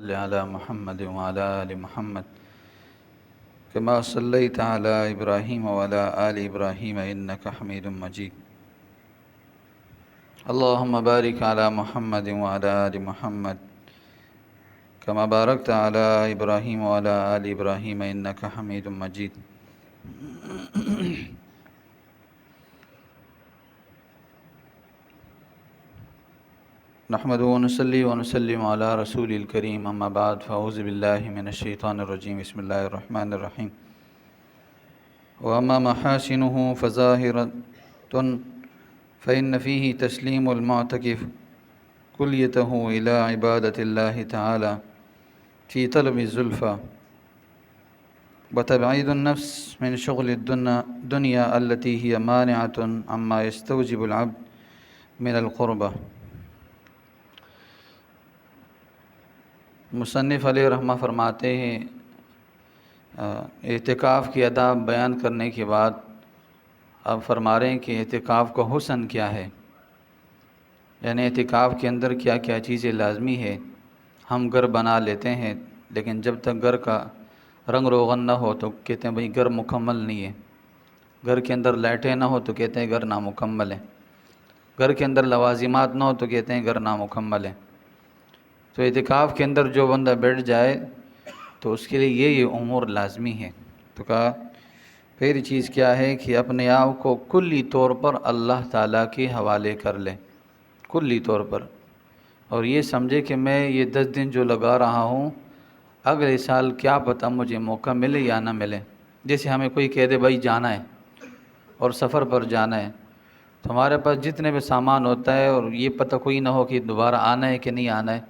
صل على محمد وعلى آل محمد كما صليت على إبراهيم وعلى آل إبراهيم إنك حميد مجيد اللهم بارك على محمد وعلى آل محمد كما باركت على إبراهيم وعلى آل إبراهيم إنك حميد مجيد نحمد ونصلي ونسلم على رسول الكريم اما بعد فاعوذ بالله من الشيطان الرجيم بسم الله الرحمن الرحيم واما محاسنه فظاهرة فإن فيه تسليم المعتكف كليته إلى عبادة الله تعالى في طلب الزلفى وتبعيد النفس من شغل الدنيا التي هي مانعة عما يستوجب العبد من القربة۔ مصنف علیہ رحمہ فرماتے ہیں اعتکاف کی آداب بیان کرنے کے بعد اب فرما رہے ہیں کہ اعتکاف کا حسن کیا ہے، یعنی اعتکاف کے اندر کیا کیا چیزیں لازمی ہے۔ ہم گھر بنا لیتے ہیں لیکن جب تک گھر کا رنگ روغن نہ ہو تو کہتے ہیں بھئی گھر مکمل نہیں ہے، گھر کے اندر لائٹیں نہ ہو تو کہتے ہیں گھر نامکمل ہے، گھر کے اندر لوازمات نہ ہو تو کہتے ہیں گھر نامکمل ہے۔ تو اعتکاف کے اندر جو بندہ بیٹھ جائے تو اس کے لیے یہ امور لازمی ہے۔ تو کہا پہلی چیز کیا ہے کہ اپنے آپ کو کلی طور پر اللہ تعالیٰ کے حوالے کر لے، کلی طور پر، اور یہ سمجھے کہ میں یہ 10 دن جو لگا رہا ہوں اگلے سال کیا پتہ مجھے موقع ملے یا نہ ملے۔ جیسے ہمیں کوئی کہہ دے بھائی جانا ہے اور سفر پر جانا ہے، تو ہمارے پاس جتنے بھی سامان ہوتا ہے اور یہ پتہ کوئی نہ ہو کہ دوبارہ آنا ہے کہ نہیں آنا ہے،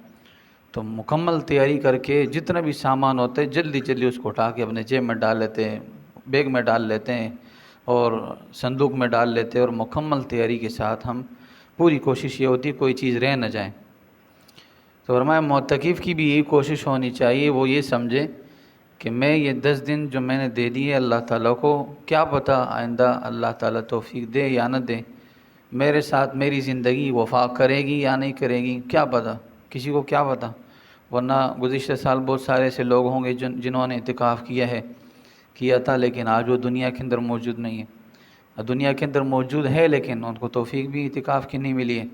تو مکمل تیاری کر کے جتنا بھی سامان ہوتا ہے جلدی جلدی اس کو اٹھا کے اپنے جیب میں ڈال لیتے ہیں، بیگ میں ڈال لیتے ہیں اور صندوق میں ڈال لیتے ہیں، اور مکمل تیاری کے ساتھ ہم پوری کوشش یہ ہوتی ہے کوئی چیز رہ نہ جائے۔ تو فرمایا معتکف کی بھی یہی کوشش ہونی چاہیے، وہ یہ سمجھے کہ میں یہ 10 دن جو میں نے دے دیے اللہ تعالیٰ کو، کیا پتہ آئندہ اللہ تعالیٰ توفیق دے یا نہ دے، میرے ساتھ میری زندگی وفا کرے گی یا نہیں کرے گی، کیا پتہ، کسی کو کیا پتہ۔ ورنہ گزشتہ سال بہت سارے ایسے لوگ ہوں گے جنہوں نے اعتکاف کیا تھا لیکن آج وہ دنیا کے اندر موجود نہیں ہے، دنیا کے اندر موجود ہے لیکن ان کو توفیق بھی اعتکاف کی نہیں ملی ہے۔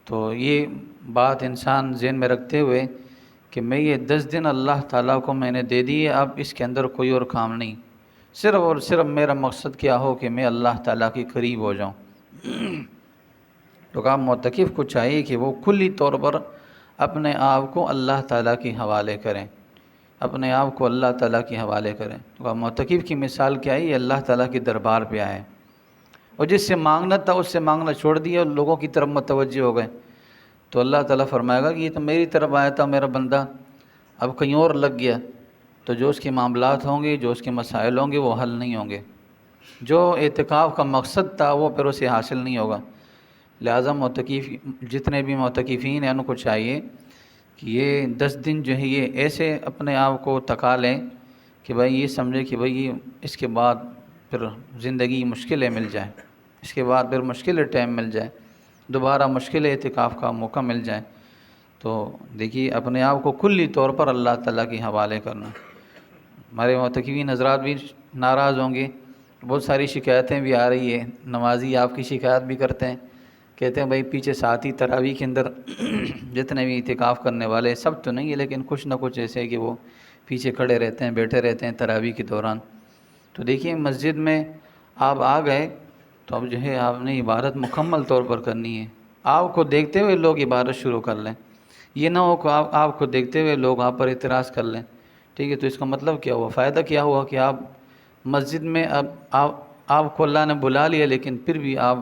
تو یہ بات انسان ذہن میں رکھتے ہوئے کہ میں یہ 10 دن اللہ تعالیٰ کو میں نے دے دیے، اب اس کے اندر کوئی اور کام نہیں، صرف اور صرف میرا مقصد کیا ہو کہ میں اللہ تعالیٰ کے قریب ہو جاؤں۔ تو کہا معتکف کو چاہیے کہ وہ کلی طور پر اپنے آپ کو اللہ تعالیٰ کے حوالے کریں، اپنے آپ کو اللہ تعالیٰ کے حوالے کریں۔ تو معتکف کی مثال کیا ہے، یہ اللہ تعالیٰ کے دربار پہ آئے اور جس سے مانگنا تھا اس سے مانگنا چھوڑ دیا اور لوگوں کی طرف متوجہ ہو گئے، تو اللہ تعالیٰ فرمائے گا کہ یہ تو میری طرف آیا تھا میرا بندہ، اب کہیں اور لگ گیا، تو جو اس کے معاملات ہوں گے، جو اس کے مسائل ہوں گے وہ حل نہیں ہوں گے، جو اعتکاف کا مقصد تھا وہ پھر اسے حاصل نہیں ہوگا۔ لہٰذا جتنے بھی معتکفین ہیں ان کو چاہیے کہ یہ 10 دن جو ہے یہ ایسے اپنے آپ کو تکا لیں کہ بھائی یہ سمجھے کہ بھائی اس کے بعد پھر زندگی مشکلیں مل جائیں، اس کے بعد پھر مشکل ٹائم مل جائے، دوبارہ مشکل اعتکاف کا موقع مل جائے۔ تو دیکھیے اپنے آپ کو کلی طور پر اللہ تعالیٰ کے حوالے کرنا۔ ہمارے معتکفین حضرات بھی ناراض ہوں گے، بہت ساری شکایتیں بھی آ رہی ہیں، نمازی آپ کی شکایت بھی کرتے ہیں، کہتے ہیں بھائی پیچھے ساتھی تراویح کے اندر جتنے بھی اعتکاف کرنے والے سب تو نہیں ہے لیکن کچھ نہ کچھ ایسے کہ وہ پیچھے کھڑے رہتے ہیں، بیٹھے رہتے ہیں تراویح کے دوران۔ تو دیکھیے مسجد میں آپ آ گئے تو اب جو ہے آپ نے عبادت مکمل طور پر کرنی ہے، آپ کو دیکھتے ہوئے لوگ عبادت شروع کر لیں، یہ نہ ہو کہ آپ کو دیکھتے ہوئے لوگ آپ پر اعتراض کر لیں، ٹھیک ہے؟ تو اس کا مطلب کیا ہوا، فائدہ کیا ہوا کہ آپ مسجد میں اب آپ کو اللہ نے بلا لیا لیکن پھر بھی آپ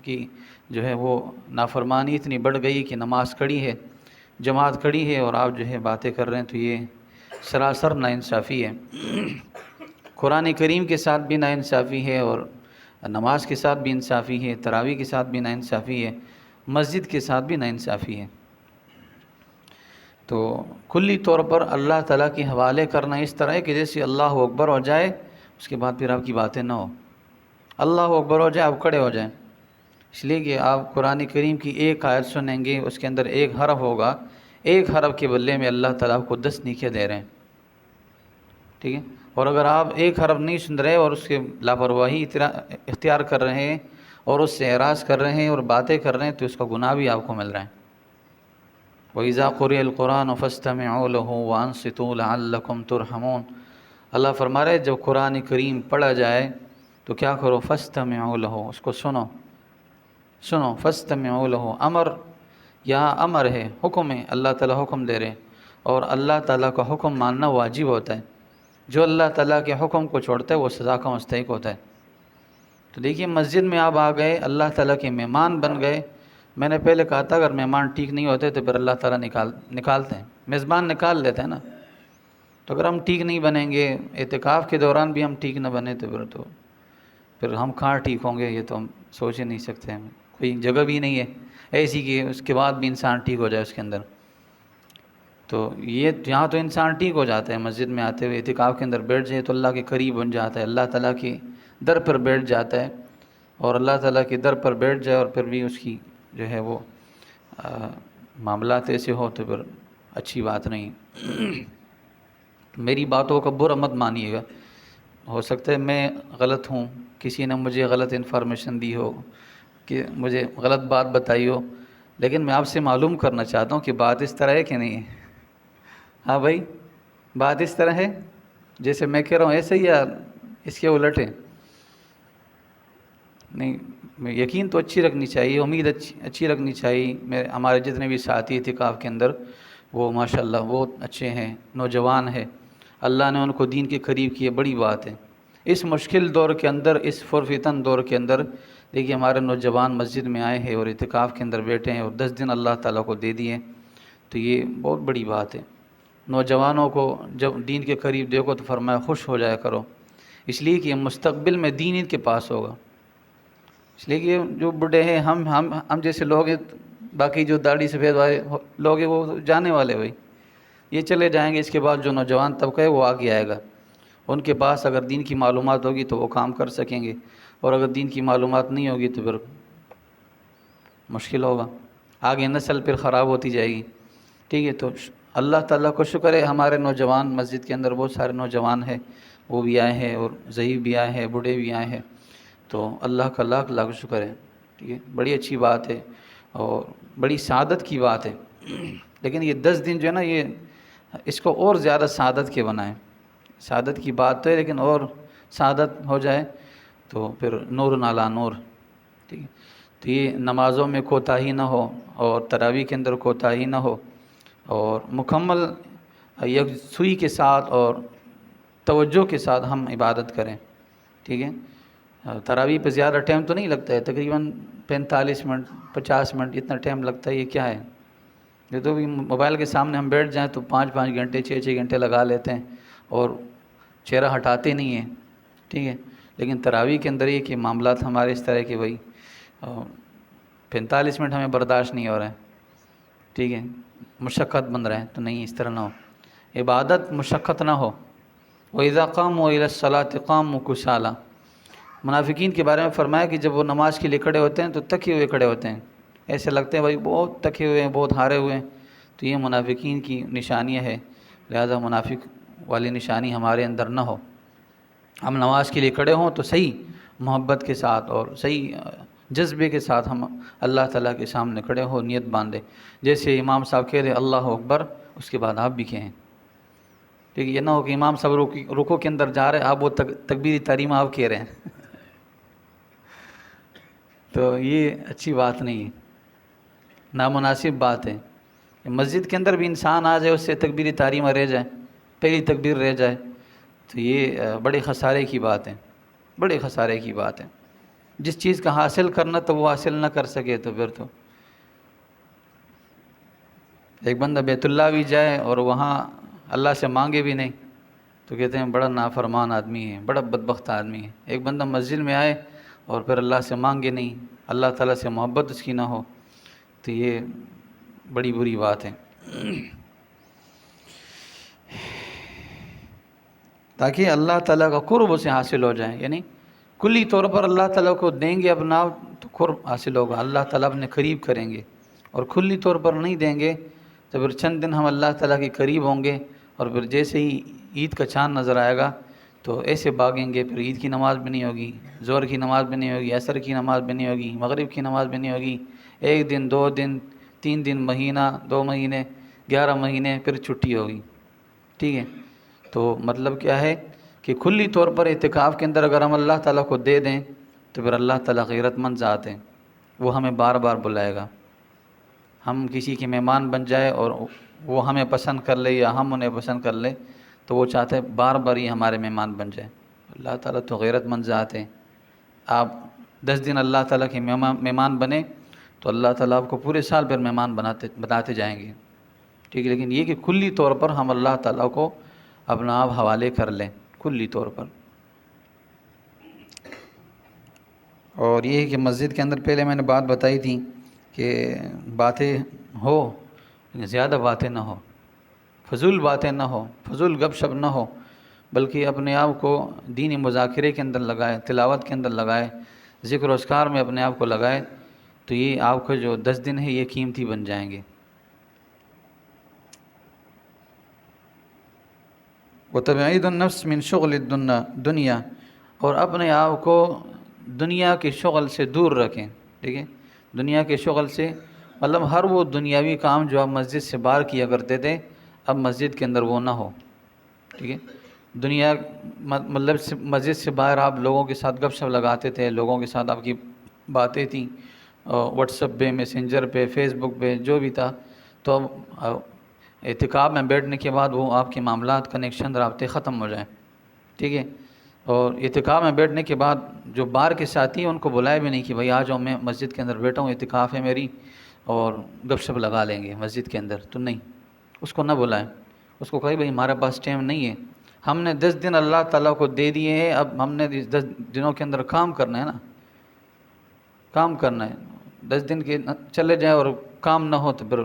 کی جو ہے وہ نافرمانی اتنی بڑھ گئی کہ نماز کھڑی ہے، جماعت کھڑی ہے اور آپ جو ہے باتیں کر رہے ہیں، تو یہ سراسر ناانصافی ہے۔ قرآن کریم کے ساتھ بھی ناانصافی ہے اور نماز کے ساتھ بھی انصافی ہے، تراویح کے ساتھ بھی ناانصافی ہے، مسجد کے ساتھ بھی ناانصافی ہے۔ تو کلی طور پر اللہ تعالیٰ کے حوالے کرنا اس طرح ہے کہ جیسے اللہ اکبر ہو جائے اس کے بعد پھر آپ کی باتیں نہ ہو، اللہ اکبر ہو جائے آپ کھڑے ہو جائیں، اس لیے کہ آپ قرآن کریم کی ایک آیت سنیں گے، اس کے اندر ایک حرف ہوگا، ایک حرف کے بدلے میں اللہ تعالیٰ آپ کو 10 نیکیاں دے رہے ہیں، ٹھیک ہے؟ اور اگر آپ ایک حرف نہیں سن رہے اور اس کے لاپرواہی اختیار کر رہے ہیں اور اس سے اعراض کر رہے ہیں اور باتیں کر رہے ہیں تو اس کا گناہ بھی آپ کو مل رہا ہے۔ وَإِذَا قُرِئَ الْقُرْآنُ فَاسْتَمِعُوا لَهُ وَأَنصِتُوا لَعَلَّكُمْ تُرْحَمُونَ۔ اللہ فرما رہے جب قرآن کریم پڑھا جائے تو کیا کرو؟ فَاسْتَمِعُوا لَهُ، اس کو سنو فَاسْتَمِعُوا لَهُ، امر یہاں امر ہے، حکم ہے، اللہ تعالیٰ حکم دے رہے ہیں، اور اللہ تعالیٰ کا حکم ماننا واجب ہوتا ہے۔ جو اللہ تعالیٰ کے حکم کو چھوڑتا ہے وہ سزا کا مستحق ہوتا ہے۔ تو دیکھیے مسجد میں آپ آ گئے، اللہ تعالیٰ کے مہمان بن گئے۔ میں نے پہلے کہا تھا اگر مہمان ٹھیک نہیں ہوتے تو پھر اللہ تعالیٰ نکالتے ہیں، میزبان نکال لیتے ہیں نا۔ تو اگر ہم ٹھیک نہیں بنیں گے، اعتکاف کے دوران بھی ہم ٹھیک نہ بنے تو پھر ہم کہاں ٹھیک ہوں گے؟ یہ تو ہم سوچ ہی نہیں سکتے، کوئی جگہ بھی نہیں ہے ایسی کہ اس کے بعد بھی انسان ٹھیک ہو جائے اس کے اندر۔ تو یہ یہاں تو انسان ٹھیک ہو جاتا ہے، مسجد میں آتے ہوئے اعتکاف کے اندر بیٹھ جائے تو اللہ کے قریب بن جاتا ہے، اللہ تعالیٰ کے در پر بیٹھ جاتا ہے، اور اللہ تعالیٰ کے در پر بیٹھ جائے اور پھر بھی اس کی جو ہے وہ معاملات ایسے ہو تو پھر اچھی بات نہیں۔ میری باتوں کا برا مت مانیے گا، ہو سکتا ہے میں غلط ہوں، کسی نے مجھے غلط انفارمیشن دی ہو، کہ مجھے غلط بات بتائی ہو، لیکن میں آپ سے معلوم کرنا چاہتا ہوں کہ بات اس طرح ہے کہ نہیں ہے؟ ہاں بھائی، بات اس طرح ہے جیسے میں کہہ رہا ہوں ایسے ہی، یا اس کے الٹ ہے؟ نہیں، یقین تو اچھی رکھنی چاہیے، امید اچھی رکھنی چاہیے۔ ہمارے جتنے بھی ساتھی اعتکاف کے اندر وہ ماشاءاللہ بہت اچھے ہیں، نوجوان ہیں، اللہ نے ان کو دین کے قریب کیے، بڑی بات ہے۔ اس مشکل دور کے اندر، اس پرفتن دور کے اندر دیکھیے ہمارے نوجوان مسجد میں آئے ہیں اور اعتکاف کے اندر بیٹھے ہیں اور 10 دن اللہ تعالیٰ کو دے دیے، تو یہ بہت بڑی بات ہے۔ نوجوانوں کو جب دین کے قریب دیکھو تو فرمایا خوش ہو جایا کرو، اس لیے کہ مستقبل میں دین ان کے پاس ہوگا۔ اس لیے کہ جو بڑھے ہیں، ہم جیسے لوگ ہیں، باقی جو داڑھی سفید والے لوگ ہیں وہ جانے والے بھائی، یہ چلے جائیں گے۔ اس کے بعد جو نوجوان طبقہ ہے وہ آگے آئے گا، ان کے پاس اگر دین کی معلومات ہوگی تو وہ کام کر سکیں گے، اور اگر دین کی معلومات نہیں ہوگی تو پھر مشکل ہوگا، آگے نسل پھر خراب ہوتی جائے گی، ٹھیک ہے؟ تو اللہ تعالیٰ کو شکر ہے ہمارے نوجوان مسجد کے اندر بہت سارے نوجوان ہیں، وہ بھی آئے ہیں اور ضعیف بھی آئے ہیں، بوڑھے بھی آئے ہیں، تو اللہ کا لاکھ لاکھ شکر ہے، ٹھیک ہے؟ بڑی اچھی بات ہے اور بڑی سعادت کی بات ہے۔ لیکن یہ 10 دن جو ہے نا، یہ اس کو اور زیادہ سعادت کے بنائیں۔ سعادت کی بات تو ہے لیکن اور سعادت ہو جائے تو پھر نور نالا نور، ٹھیک ہے؟ تو یہ نمازوں میں کوتاہی نہ ہو، اور تراویح کے اندر کوتاہی نہ ہو، اور مکمل یکسوئی کے ساتھ اور توجہ کے ساتھ ہم عبادت کریں، ٹھیک ہے؟ تراویح پہ زیادہ ٹائم تو نہیں لگتا ہے، تقریباً 45 منٹ 50 منٹ اتنا ٹائم لگتا ہے، یہ کیا ہے؟ یہ تو بھی موبائل کے سامنے ہم بیٹھ جائیں تو 5 گھنٹے 6 گھنٹے لگا لیتے ہیں اور چہرہ ہٹاتے نہیں ہیں، ٹھیک ہے؟ لیکن تراویح کے اندر یہ کہ معاملات ہمارے اس طرح کے بھائی 45 منٹ ہمیں برداشت نہیں ہو رہا ہے، ٹھیک ہے؟ مشقت بن رہا ہے، تو نہیں، اس طرح نہ ہو، عبادت مشقت نہ ہو۔ وَإِذَا قَامُوا إِلَى الصَّلَاةِ قَامُوا كُسَالَىٰ۔ منافقین کے بارے میں فرمایا کہ جب وہ نماز کے لیے کھڑے ہوتے ہیں تو تکے ہوئے کھڑے ہوتے ہیں، ایسے لگتے ہیں بھائی بہت تکے ہوئے ہیں، بہت ہارے ہوئے ہیں، تو یہ منافقین کی نشانیاں ہے، لہذا منافق والی نشانی ہمارے اندر نہ ہو۔ ہم نماز کے لیے کھڑے ہوں تو صحیح محبت کے ساتھ اور صحیح جذبے کے ساتھ ہم اللہ تعالیٰ کے سامنے کھڑے ہو، نیت باندھے، جیسے امام صاحب کہہ رہے اللہ اکبر، اس کے بعد آپ بھی کہیں، ٹھیک ہے؟ یہ نہ ہو کہ امام صاحب رکوع کے اندر جا رہے ہیں، آپ وہ تکبیر تحریمہ آپ کہہ رہے ہیں تو یہ اچھی بات نہیں ہے، نامناسب بات ہے۔ مسجد کے اندر بھی انسان آ جائے، اس سے تکبیر تحریمہ رہ جائے، پہلی تکبیر رہ جائے، تو یہ بڑے خسارے کی بات ہے، بڑے خسارے کی بات ہے۔ جس چیز کا حاصل کرنا تو وہ حاصل نہ کر سکے تو پھر تو ایک بندہ بیت اللہ بھی جائے اور وہاں اللہ سے مانگے بھی نہیں تو کہتے ہیں بڑا نافرمان آدمی ہے، بڑا بدبخت آدمی ہے۔ ایک بندہ مسجد میں آئے اور پھر اللہ سے مانگے نہیں، اللہ تعالیٰ سے محبت اس کی نہ ہو، تو یہ بڑی بری بات ہے۔ تاکہ اللہ تعالیٰ کا قرب اسے حاصل ہو جائے، یعنی کلی طور پر اللہ تعالیٰ کو دیں گے اپنا تو قرب حاصل ہوگا، اللہ تعالیٰ اپنے قریب کریں گے، اور کلی طور پر نہیں دیں گے تو پھر چند دن ہم اللہ تعالیٰ کے قریب ہوں گے، اور پھر جیسے ہی عید کا چاند نظر آئے گا تو ایسے بھاگیں گے، پھر عید کی نماز بھی نہیں ہوگی، ظہر کی نماز بھی نہیں ہوگی، عصر کی نماز بھی نہیں ہوگی، مغرب کی نماز بھی نہیں ہوگی، 1 دن 2 دن 3 دن، مہینہ 2 مہینے 11 مہینے، پھر چھٹی ہوگی. ٹھیک ہے. تو مطلب کیا ہے کہ کھلی طور پر اعتکاف کے اندر اگر ہم اللہ تعالیٰ کو دے دیں تو پھر اللہ تعالیٰ غیرت مند ذات ہے، وہ ہمیں بار بار بلائے گا. ہم کسی کے مہمان بن جائے اور وہ ہمیں پسند کر لے یا ہم انہیں پسند کر لیں تو وہ چاہتے ہیں بار بار ہی ہمارے مہمان بن جائے. اللہ تعالیٰ تو غیرت مند ذات ہے. آپ 10 دن اللہ تعالیٰ کے مہمان بنے تو اللہ تعالیٰ آپ کو پورے سال پھر مہمان بناتے جائیں گے. ٹھیک ہے. لیکن یہ کہ کھلی طور پر ہم اللہ تعالیٰ کو اپنا آپ حوالے کر لیں کھلی طور پر. اور یہ ہے کہ مسجد کے اندر پہلے میں نے بات بتائی تھی کہ باتیں ہو زیادہ باتیں نہ ہو، فضول باتیں نہ ہو، فضول گپ شپ نہ ہو، بلکہ اپنے آپ کو دینی مذاکرے کے اندر لگائے، تلاوت کے اندر لگائے، ذکر و اذکار میں اپنے آپ کو لگائے، تو یہ آپ کو جو 10 دن ہے یہ قیمتی بن جائیں گے. وَتَبْعِيدُ النَّفْسِ مِنْ شُغْلِ دنیا، اور اپنے آپ کو دنیا کے شغل سے دور رکھیں. ٹھیک ہے. دنیا کے شغل سے مطلب ہر وہ دنیاوی کام جو آپ مسجد سے باہر کیا کرتے تھے اب مسجد کے اندر وہ نہ ہو. ٹھیک ہے. دنیا مطلب مسجد سے باہر آپ لوگوں کے ساتھ گپ شپ لگاتے تھے، لوگوں کے ساتھ آپ کی باتیں تھیں واٹس ایپ پہ، میسنجر پہ، فیس بک پہ، جو بھی تھا. تو اب اعتکاف میں بیٹھنے کے بعد وہ آپ کے معاملات، کنیکشن، رابطے ختم ہو جائیں. ٹھیک ہے. اور اعتکاف میں بیٹھنے کے بعد جو باہر کے ساتھی ہیں ان کو بلائے بھی نہیں کہ بھائی آ جاؤ، میں مسجد کے اندر بیٹھا ہوں، اعتکاف ہے میری، اور گپ شپ لگا لیں گے مسجد کے اندر. تو نہیں، اس کو نہ بلائیں. اس کو کہیں بھائی ہمارے پاس ٹائم نہیں ہے، ہم نے 10 دن اللہ تعالیٰ کو دے دیے ہیں، اب ہم نے اس 10 دنوں کے اندر کام کرنا ہے نا، کام کرنا ہے. 10 دن کے چلے جائیں اور کام نہ ہو تو پھر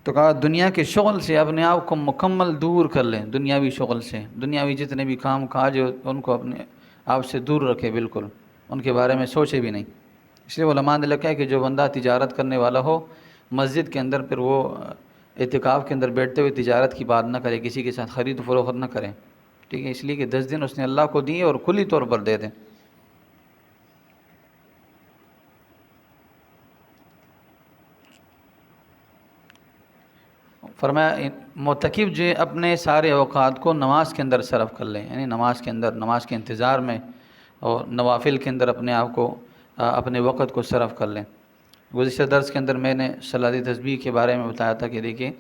تو کہا دنیا کے شغل سے اپنے آپ کو مکمل دور کر لیں. دنیاوی شغل سے، دنیاوی جتنے بھی کام کاج ان کو اپنے آپ سے دور رکھے، بالکل ان کے بارے میں سوچے بھی نہیں. اس لیے علماء نے لکھا ہے کہ جو بندہ تجارت کرنے والا ہو مسجد کے اندر، پھر وہ اعتکاف کے اندر بیٹھتے ہوئے تجارت کی بات نہ کرے، کسی کے ساتھ خرید و فروخت نہ کریں. ٹھیک ہے. اس لیے کہ 10 دن اس نے اللہ کو دیے اور کھلی طور پر دے دیں. فرمایا معتکف جو اپنے سارے اوقات کو نماز کے اندر صرف کر لیں، یعنی نماز کے اندر، نماز کے انتظار میں اور نوافل کے اندر اپنے آپ کو، اپنے وقت کو صرف کر لیں. گزشتہ درس کے اندر میں نے صلاۃ تسبیح کے بارے میں بتایا تھا کہ دیکھیں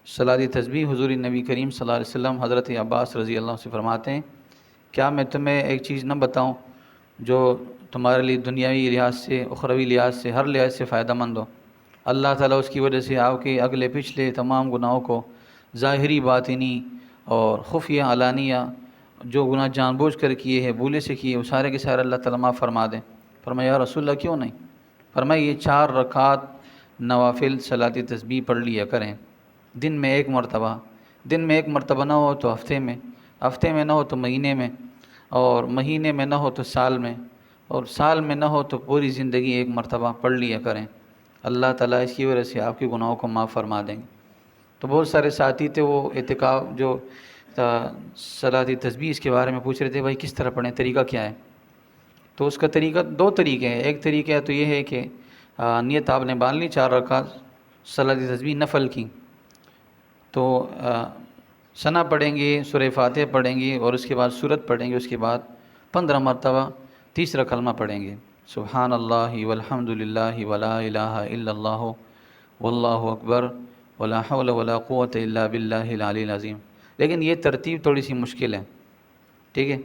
صلاۃ تسبیح حضور نبی کریم صلی اللہ علیہ وسلم حضرت عباس رضی اللہ عنہ سے فرماتے ہیں کیا میں تمہیں ایک چیز نہ بتاؤں جو تمہارے لیے دنیاوی لحاظ سے، اخروی لحاظ سے، ہر لحاظ سے فائدہ مند ہو. اللہ تعالیٰ اس کی وجہ سے آپ کے اگلے پچھلے تمام گناہوں کو، ظاہری باطنی اور خفیہ علانیہ جو گناہ جان بوجھ کر کیے ہیں، بھولے سے کیے، وہ سارے کے سارے اللہ تعالیٰ معاف فرما دیں. فرمایا یا رسول اللہ کیوں نہیں؟ فرمایا یہ 4 رکعات نوافل صلاۃ تسبیح پڑھ لیا کریں دن میں 1 مرتبہ. دن میں 1 مرتبہ نہ ہو تو ہفتے میں، ہفتے میں نہ ہو تو مہینے میں، اور مہینے میں نہ ہو تو سال میں، اور سال میں نہ ہو تو پوری زندگی 1 مرتبہ پڑھ لیا کریں. اللہ تعالیٰ اس کی وجہ سے آپ کے گناہوں کو معاف فرما دیں گے. تو بہت سارے ساتھی تھے وہ اعتکاف جو صلاۃ تسبیح اس کے بارے میں پوچھ رہے تھے بھائی کس طرح پڑھیں، طریقہ کیا ہے؟ تو اس کا طریقہ 2 طریقے ہیں. ایک طریقہ تو یہ ہے کہ نیت آپ نے باندھ لی 4 رکعت صلاۃ تسبیح نفل کی، تو ثنا پڑھیں گے، سورہ فاتحہ پڑھیں گے، اور اس کے بعد سورت پڑھیں گے. اس کے بعد 15 مرتبہ تیسرا کلمہ پڑھیں گے، سبحان اللہ والحمد للہ ولا الہ الا اللہ واللہ اکبر ولا حول ولا قوة الا باللہ العلی العظیم. لیکن یہ ترتیب تھوڑی سی مشکل ہے. ٹھیک ہے.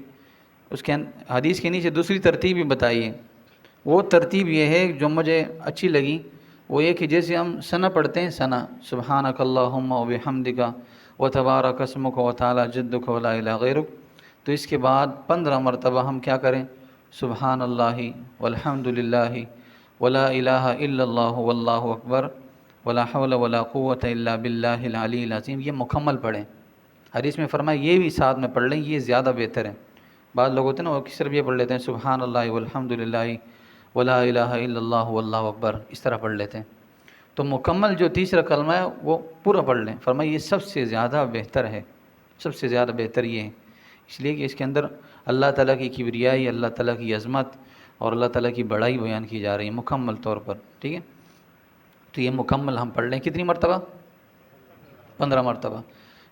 اس کے حدیث کے نیچے دوسری ترتیب بھی بتائیے. وہ ترتیب یہ ہے جو مجھے اچھی لگی، وہ یہ کہ جیسے ہم ثنا پڑھتے ہیں، ثنا سبحانک اللہم وبحمدک وتبارک اسمک وتعالی جدک ولا الہ غیرک، تو اس کے بعد 15 مرتبہ ہم کیا کریں، سبحان اللہ والحمد للہ ولا الہ الا اللہ واللہ اکبر ولا حول ولا قوة الا باللہ العلی العظیم. یہ مکمل پڑھیں. حدیث میں فرمایا یہ بھی ساتھ میں پڑھ لیں، یہ زیادہ بہتر ہے. بعض لوگ ہوتے ہیں نا وہ صرف یہ پڑھ لیتے ہیں سبحان اللہ والحمد للہ ولا الہ الا اللہ واللہ اکبر، اس طرح پڑھ لیتے ہیں. تو مکمل جو تیسرا کلمہ ہے وہ پورا پڑھ لیں. فرمایا یہ سب سے زیادہ بہتر ہے، سب سے زیادہ بہتر یہ ہے، اس لیے کہ اس کے اندر اللہ تعالیٰ کی کبریائی، اللہ تعالیٰ کی عظمت اور اللہ تعالیٰ کی بڑائی بیان کی جا رہی ہے مکمل طور پر. ٹھیک ہے، تو یہ مکمل ہم پڑھ لیں. کتنی مرتبہ؟ 15 مرتبہ.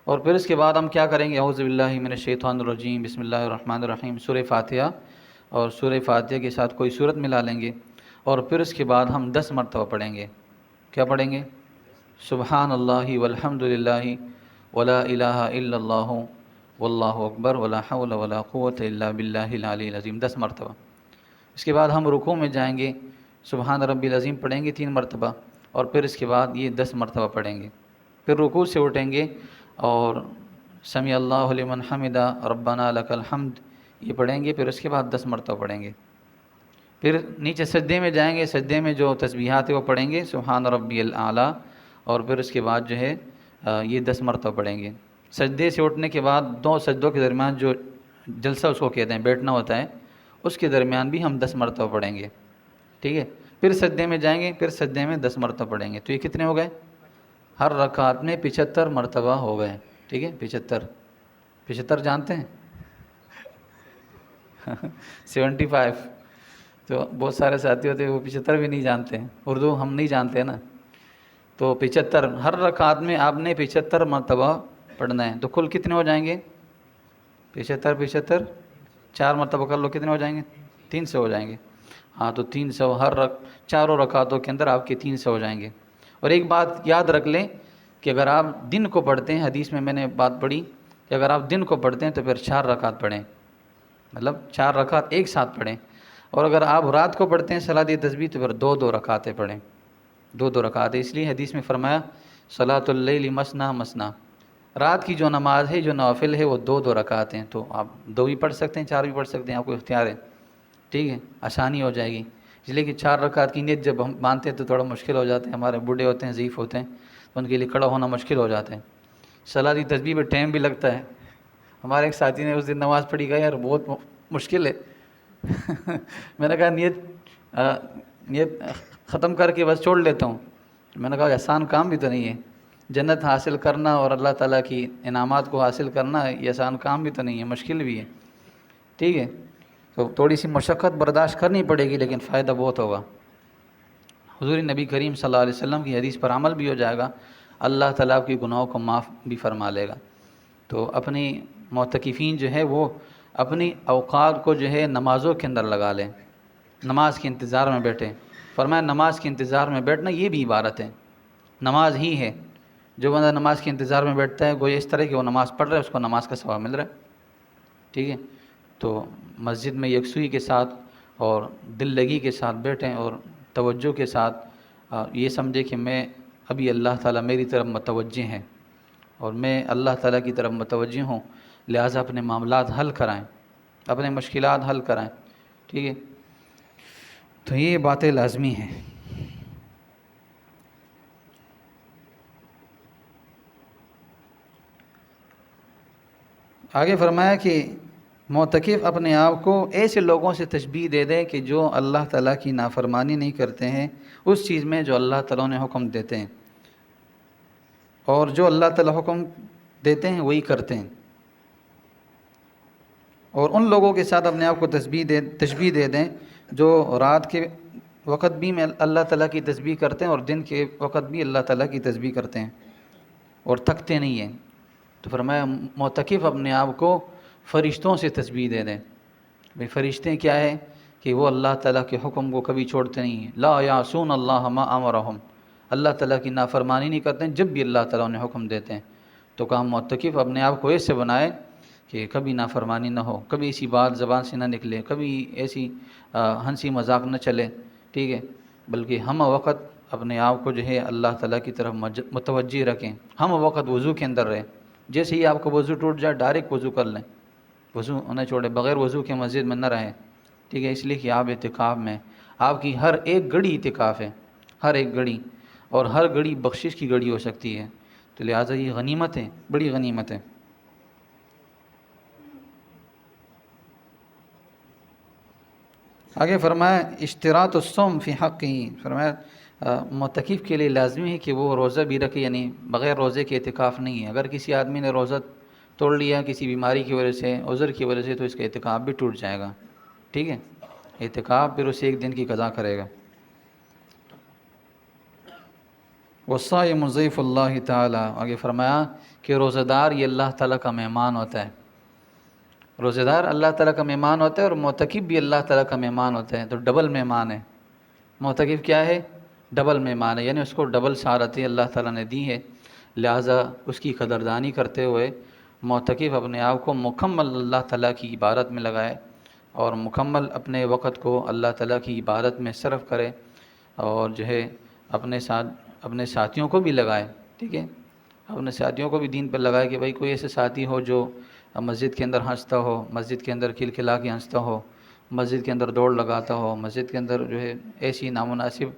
اور پھر اس کے بعد ہم کیا کریں گے؟ اعوذ باللہ من الشیطان الرجیم، بسم اللہ الرحمن الرحیم، سورہ فاتحہ اور سورہ فاتحہ کے ساتھ کوئی سورت ملا لیں گے. اور پھر اس کے بعد ہم 10 مرتبہ پڑھیں گے. کیا پڑھیں گے؟ سبحان اللہ والحمد للہ ولا الہ الا اللہ واللہ اکبر ولا حول ولا قوۃ الا باللہ العلی العظیم 10 مرتبہ. اس کے بعد ہم رکوع میں جائیں گے، سبحان ربی العظیم پڑھیں گے 3 مرتبہ، اور پھر اس کے بعد یہ 10 مرتبہ پڑھیں گے. پھر رکوع سے اٹھیں گے اور سمیع اللہ لمن حمدہ ربنا لک الحمد یہ پڑھیں گے. پھر اس کے بعد 10 مرتبہ پڑھیں گے. پھر نیچے سجدے میں جائیں گے، سجدے میں جو تسبیحات ہیں وہ پڑھیں گے، سبحان ربی الاعلیٰ، اور پھر اس کے بعد جو ہے یہ 10 مرتبہ پڑھیں گے. سجدے سے اٹھنے کے بعد 2 سجدوں کے درمیان جو جلسہ اس کو کہتے ہیں، بیٹھنا ہوتا ہے، اس کے درمیان بھی ہم 10 مرتبہ پڑھیں گے. ٹھیک ہے، پھر سجدے میں جائیں گے، پھر سجدے میں 10 مرتبہ پڑھیں گے. تو یہ کتنے ہو گئے؟ ہر رکعت میں 75 مرتبہ ہو گئے. ٹھیک ہے، 75 جانتے ہیں؟ 75. تو بہت سارے ساتھی ہوتے ہیں وہ 75 بھی نہیں جانتے ہیں، اردو ہم نہیں جانتے نا. تو 75 ہر رکعت میں آپ نے 75 مرتبہ پڑھنا ہے. تو کل کتنے ہو جائیں گے؟ 75 4 مرتبہ کر لو، کتنے ہو جائیں گے؟ 300 ہو جائیں گے. ہاں تو 300 چاروں رکعتوں کے اندر آپ کے 300 ہو جائیں گے. اور ایک بات یاد رکھ لیں کہ اگر آپ دن کو پڑھتے ہیں، حدیث میں نے بات پڑھی کہ اگر آپ دن کو پڑھتے ہیں تو پھر 4 رکعت پڑھیں، مطلب 4 رکعت ایک ساتھ پڑھیں. اور اگر آپ رات کو پڑھتے ہیں صلاۃ تسبیح تو پھر 2 رکعتیں پڑھیں، 2 رکعتیں. اس لیے حدیث میں فرمایا صلاۃ اللیل مثنی مثنی، رات کی جو نماز ہے، جو نوافل ہے، وہ 2 رکعتیں ہیں. تو آپ 2 بھی پڑھ سکتے ہیں، 4 بھی پڑھ سکتے ہیں، آپ کو اختیار ہے. ٹھیک ہے، آسانی ہو جائے گی. اس لیے کہ 4 رکعت کی نیت جب ہم مانتے ہیں تو تھوڑا مشکل ہو جاتے ہیں. ہمارے بوڑھے ہوتے ہیں، ضعیف ہوتے ہیں، تو ان کے لیے کھڑا ہونا مشکل ہو جاتے ہیں. صلاۃ تسبیح میں ٹائم بھی لگتا ہے. ہمارے ایک ساتھی نے اس دن نماز پڑھی، کہا یار بہت مشکل ہے. میں نے کہا نیت ختم کر کے بس چھوڑ لیتا ہوں. میں نے کہا آسان کام بھی تو نہیں ہے، جنت حاصل کرنا اور اللہ تعالیٰ کی انعامات کو حاصل کرنا یہ آسان کام بھی تو نہیں ہے، مشکل بھی ہے. ٹھیک ہے، تو تھوڑی سی مشقت برداشت کرنی پڑے گی، لیکن فائدہ بہت ہوگا. حضور نبی کریم صلی اللہ علیہ وسلم کی حدیث پر عمل بھی ہو جائے گا، اللہ تعالیٰ کی گناہوں کو معاف بھی فرما لے گا. تو اپنی معتکفین جو ہے وہ اپنی اوقات کو جو ہے نمازوں کے اندر لگا لیں، نماز کے انتظار میں بیٹھیں. فرمایا نماز کے انتظار میں بیٹھنا یہ بھی عبادت ہے، نماز ہی ہے. جو بندہ نماز کے انتظار میں بیٹھتا ہے گویا اس طرح کہ وہ نماز پڑھ رہا ہے، اس کو نماز کا ثواب مل رہا ہے. ٹھیک ہے، تو مسجد میں یکسوئی کے ساتھ اور دل لگی کے ساتھ بیٹھیں اور توجہ کے ساتھ یہ سمجھے کہ میں ابھی اللہ تعالیٰ میری طرف متوجہ ہیں اور میں اللہ تعالیٰ کی طرف متوجہ ہوں، لہٰذا اپنے معاملات حل کرائیں، اپنے مشکلات حل کرائیں. ٹھیک ہے، تو یہ باتیں لازمی ہیں. آگے فرمایا کہ معتکف اپنے آپ کو ایسے لوگوں سے تشبیہ دے دیں کہ جو اللہ تعالیٰ کی نافرمانی نہیں کرتے ہیں اس چیز میں جو اللہ تعالیٰ نے حکم دیتے ہیں، اور جو اللہ تعالیٰ حکم دیتے ہیں وہی کرتے ہیں. اور ان لوگوں کے ساتھ اپنے آپ کو تشبیہ دے دیں جو رات کے وقت بھی میں اللہ تعالیٰ کی تسبیح کرتے ہیں اور دن کے وقت بھی اللہ تعالیٰ کی تسبیح کرتے ہیں اور تھکتے نہیں ہیں. تو فرمایا معتکف اپنے آپ کو فرشتوں سے تسبیح دے دیں. بھئی فرشتے کیا ہے کہ وہ اللہ تعالیٰ کے حکم کو کبھی چھوڑتے نہیں ہیں. لا یعصون اللہ ما امرہم، اللہ تعالیٰ کی نافرمانی نہیں کرتے ہیں جب بھی اللہ تعالیٰ انہیں حکم دیتے ہیں. تو کہا معتکف اپنے آپ کو ایسے بنائے کہ کبھی نافرمانی نہ ہو، کبھی ایسی بات زبان سے نہ نکلے، کبھی ایسی ہنسی مذاق نہ چلے. ٹھیک ہے، بلکہ ہم وقت اپنے آپ کو جو ہے اللہ تعالیٰ کی طرف متوجہ رکھیں. ہم وقت وضو کے اندر رہیں، جیسے ہی آپ کو وضو ٹوٹ جائے ڈائریکٹ وضو کر لیں، وضو نہ چھوڑے، بغیر وضو کے مسجد میں نہ رہیں. ٹھیک ہے، اس لیے کہ آپ اعتکاف میں، آپ کی ہر ایک گھڑی اعتکاف ہے، ہر ایک گھڑی، اور ہر گھڑی بخشش کی گھڑی ہو سکتی ہے. تو لہٰذا یہ غنیمت ہے، بڑی غنیمت ہے. آگے فرمایا اشتراط الصوم فی حقہ، فرمایا معتکف کے لیے لازمی ہے کہ وہ روزہ بھی رکھے، یعنی بغیر روزے کے اعتکاف نہیں ہے۔ اگر کسی آدمی نے روزہ توڑ لیا کسی بیماری کی وجہ سے، عذر کی وجہ سے، تو اس کا اعتکاف بھی ٹوٹ جائے گا، ٹھیک ہے؟ اعتکاف پھر اسے ایک دن کی قضا کرے گا۔ والصائم ضیف اللہ تعالیٰ، آگے فرمایا کہ روزہ دار یہ اللہ تعالیٰ کا مہمان ہوتا ہے۔ روزہ دار اللہ تعالیٰ کا مہمان ہوتا ہے اور معتکف بھی اللہ تعالیٰ کا مہمان ہوتا ہے، تو ڈبل مہمان ہے۔ معتکف کیا ہے؟ ڈبل مہمان ہے، یعنی اس کو ڈبل سعادتیں اللہ تعالیٰ نے دی ہے، لہٰذا اس کی قدردانی کرتے ہوئے معتکف اپنے آپ کو مکمل اللہ تعالیٰ کی عبادت میں لگائے اور مکمل اپنے وقت کو اللہ تعالیٰ کی عبادت میں صرف کرے، اور جو ہے اپنے ساتھیوں کو بھی لگائے، ٹھیک ہے؟ اپنے ساتھیوں کو بھی دین پر لگائے کہ بھائی کوئی ایسے ساتھی ہو جو مسجد کے اندر ہنستا ہو، مسجد کے اندر کھلکھلا کے ہنستا ہو، مسجد کے اندر دوڑ لگاتا ہو، مسجد کے اندر جو ہے ایسی نامناسب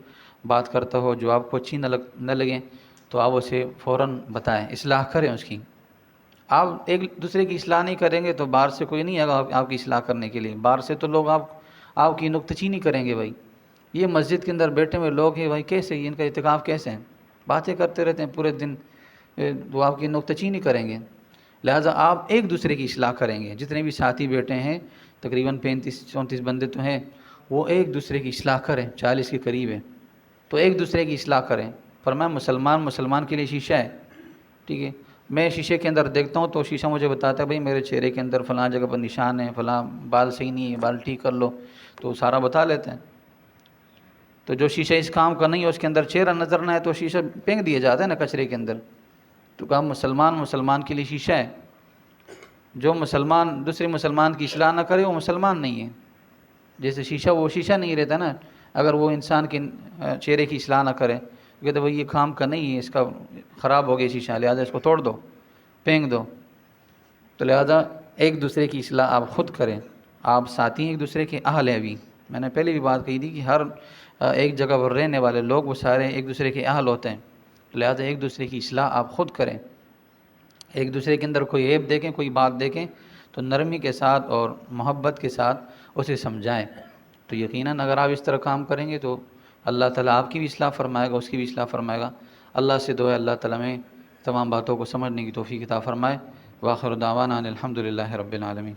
بات کرتا ہو جو آپ کو اچھی نہ لگیں، تو آپ اسے فوراً بتائیں، اصلاح کریں اس کی۔ آپ ایک دوسرے کی اصلاح نہیں کریں گے تو باہر سے کوئی نہیں آگا آپ کی اصلاح کرنے کے لیے، باہر سے تو لوگ آپ کی نکتہ چینی کریں گے۔ بھائی یہ مسجد کے اندر بیٹھے ہوئے لوگ ہیں، بھائی کیسے ان کا اعتکاف کیسے ہیں، باتیں کرتے رہتے ہیں پورے دن، وہ آپ کی نکتہ چینی کریں گے۔ لہٰذا آپ ایک دوسرے کی اصلاح کریں گے، جتنے بھی ساتھی بیٹھے ہیں تقریباً 35-34 بندے تو ہیں، وہ ایک دوسرے کی اصلاح کریں، 40 کے قریب ہے، تو ایک دوسرے کی اصلاح کریں۔ فرمایا مسلمان کے لیے شیشہ ہے، ٹھیک ہے؟ میں شیشے کے اندر دیکھتا ہوں تو شیشہ مجھے بتاتا ہے بھائی میرے چہرے کے اندر فلاں جگہ پر نشان ہے، فلاں بال صحیح نہیں ہے، بال ٹھیک کر لو، تو سارا بتا لیتے ہیں۔ تو جو شیشہ اس کام کا نہیں ہے، اس کے اندر چہرہ نظر نہ ہے، تو شیشہ پھینک دیا جاتا ہے نا کچرے کے اندر۔ تو کہا مسلمان کے لیے شیشہ ہے، جو مسلمان دوسرے مسلمان کی اصلاح نہ کرے وہ مسلمان نہیں ہے۔ جیسے شیشہ وہ شیشہ نہیں رہتا نا، اگر وہ انسان کے چہرے کی اصلاح نہ کرے، کہتے بھائی یہ کام کا نہیں ہے، اس کا خراب ہو گیا شیشہ، لہٰذا اس کو توڑ دو، پھینک دو۔ تو لہٰذا ایک دوسرے کی اصلاح آپ خود کریں، آپ ساتھی ایک دوسرے کے اہل ہیں۔ ابھی میں نے پہلے بھی بات کہی تھی کہ ہر ایک جگہ پر رہنے والے لوگ وہ سارے ایک دوسرے کے اہل ہوتے ہیں، لہٰذا ایک دوسرے کی اصلاح آپ خود کریں۔ ایک دوسرے کے اندر کوئی عیب دیکھیں، کوئی بات دیکھیں تو نرمی کے ساتھ اور محبت کے ساتھ اسے سمجھائیں، تو یقیناً اگر آپ اس طرح کام کریں گے تو اللہ تعالیٰ آپ کی بھی اصلاح فرمائے گا، اس کی بھی اصلاح فرمائے گا۔ اللہ سے دعا ہے اللہ تعالیٰ میں تمام باتوں کو سمجھنے کی توفیق عطا فرمائے۔ وآخر دعوانا ان الحمد للہ رب العالمین۔